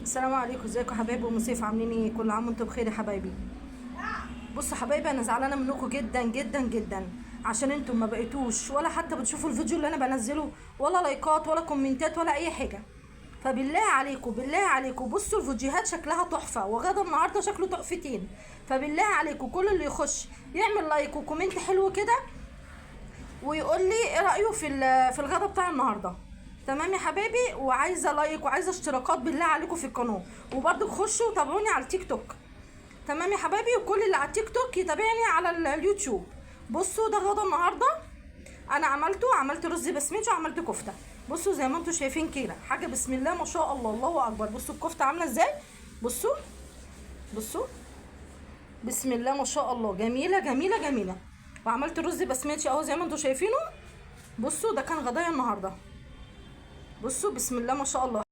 السلام عليكم، ازيكم يا حبايبي ام سيف؟ عاملين ايه؟ كل عام وانتم بخير يا حبايبي. بصوا يا حبايبي، انا زعلانه منكم جدا جدا جدا عشان انتم ما بقيتوش ولا حتى بتشوفوا الفيديو اللي انا بنزله، ولا لايكات ولا كومنتات ولا اي حاجه. فبالله عليكم بالله عليكم بصوا الفيديوهات شكلها تحفه، وغدا النهارده شكله تحفتين. فبالله عليكم كل اللي يخش يعمل لايك وكومنت حلو كده ويقول لي ايه رايه في الغدا بتاع النهارده. تمام يا حبايبي، وعايزه لايك وعايزه اشتراكات بالله عليكم في القناه، وبرده خشوا وتابعوني على التيك توك. تمام يا حبايبي، وكل اللي على التيك توك يتابعني على اليوتيوب. بصوا ده غدا النهارده، انا عملت رز بسمتي وعملت كفته. بصوا زي ما انتم شايفين كده، حاجه بسم الله ما شاء الله، الله اكبر. بصوا الكفته عامله ازاي، بصوا بصوا بسم الله ما شاء الله، جميله جميله جميله. وعملت رز بسمتي اهو زي ما انتم شايفينه. بصوا ده كان غدايا النهارده. بصوا بسم الله ما شاء الله.